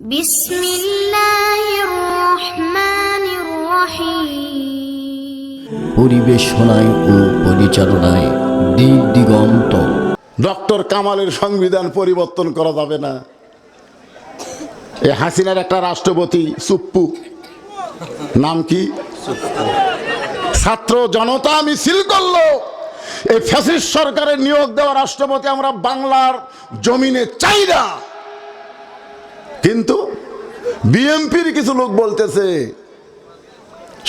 বিসমিল্লাহির রহমানির রহিম। পরিবেশনায় ও পরিচালনায় দিক দিগন্ত। ডক্টর কামালের সংবিধান পরিবর্তন করা যাবে না। এই হাসিনার একটা রাষ্ট্রপতি সুপ্পু, নাম কি, ছাত্র জনতা মিছিল করলো। এই ফ্যাসিস্ট সরকারের নিয়োগ দেওয়া রাষ্ট্রপতি আমরা বাংলার জমিনে চাই না। কিন্তু বিএনপির কিছু লোক বলতেছে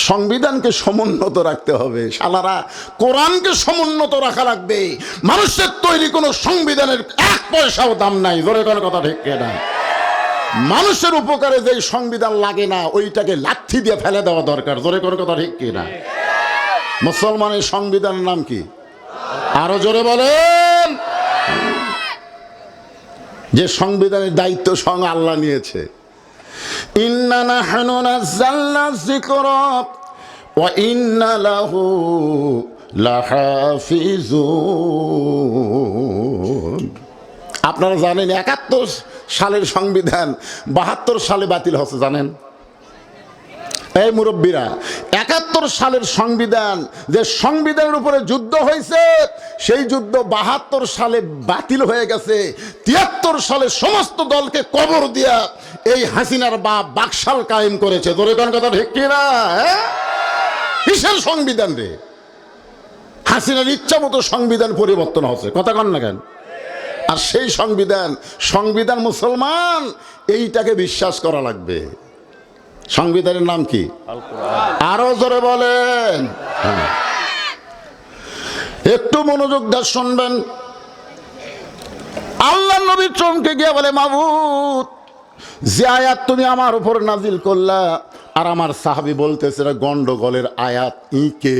সংবিধানকে সমুন্নত রাখতে হবে। শালারা, কোরআনকে সমুন্নত রাখা লাগবে। মানুষের তৈরি কোনো সংবিধানের এক পয়সাও দাম নাই। জোরে কোনো কথা ঠিক না? মানুষের উপকারে যেই সংবিধান লাগে না ওইটাকে লাথি দিয়ে ফেলে দেওয়া দরকার। জোরে কোনো কথা ঠিক না? মুসলমানের সংবিধানের নাম কি? আরো জোরে বলেন। যে সংবিধানের দায়িত্ব স্বয়ং আল্লাহ নিয়েছে। ইন্না নাহনু নাযালনা যিকরা ওয়া ইন্না লাহু লাহাফিজুন। আপনারা জানেন ৭১ সালের সংবিধান ৭২ সালে বাতিল হচ্ছে, জানেন? এই মুরব্বীরা, ৭১ সালের সংবিধান, যে সংবিধানের উপরে যুদ্ধ হয়েছে, সেই যুদ্ধ ৭২ সালে বাতিল হয়ে গেছে। ৭৩ সালে সমস্ত দলকে কবর দিয়া এই হাসিনার বাপ বাকশাল কায়েম করেছে। তোরে কোন কথা ঠিক কিনা? কিসের সংবিধান রে? হাসিনার ইচ্ছা মতো সংবিধান পরিবর্তন হচ্ছে, কথা কন না কেন? আর সেই সংবিধান মুসলমান, এইটাকে বিশ্বাস করা লাগবে। সংবিধানের নাম কি? আরো জোরে বলেন। একটু মনোযোগ দিয়ে শুনবেন। আল্লাহ নবী চমকে গিয়ে বলে, মাবুদ, যে আয়াত তুমি আমার উপর নাজিল করলা, আর আমার সাহাবী বলতেছে গন্ডগোলের আয়াত। কে?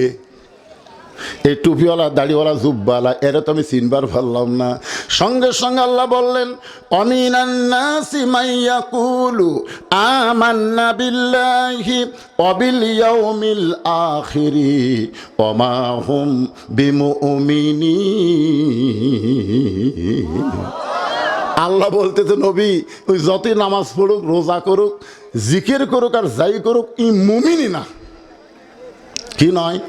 এই টুপিওয়ালা, দাড়িওয়ালা, জুব্বালা, এরা তো আমি চিনবার পারলাম না। সঙ্গে সঙ্গে আল্লাহ বললেন, অমিনান নাসি মাইয়াকুলু আমান্না বিল্লাহি ওয়া বিল ইয়াউমিল আখিরি ওয়া মা হুম বিমুমিনিন। আল্লাহ বলতেছে, নবী, ওই যতই নামাজ পড়ুক, রোজা করুক, জিকির করুক, আর যাই করুক, ই মুমিনি না। কি নয়?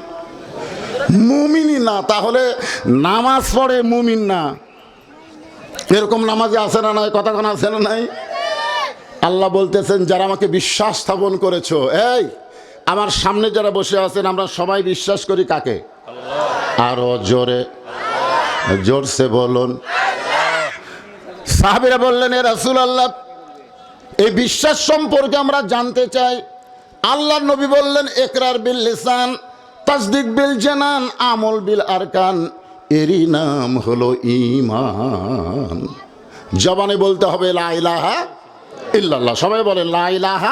মুমিনি না। তাহলে নামাজ পড়ে মুমিন না, এরকম নামাজে আছে না নাই? কথা কোন আছে না নাই? আল্লাহ বলতেছেন, যারা আমাকে বিশ্বাস স্থাপন করেছো, এই আমার সামনে যারা বসে আছেন, আমরা সবাই বিশ্বাস করি কাকে? আরো জোরে, জোরসে বলুন। সাহাবীরা বললেন, এ রাসূলুল্লাহ, এই বিশ্বাস সম্পর্কে আমরা জানতে চাই। আল্লাহর নবী বললেন, ইকরার বিল লিসান, তাসদিক বিল জানান, আমল বিল আরকান, এরই নাম হলো ঈমান। জবানে বলতে হবে লা ইলাহা ইল্লাল্লাহ। সবাই বলে লা ইলাহা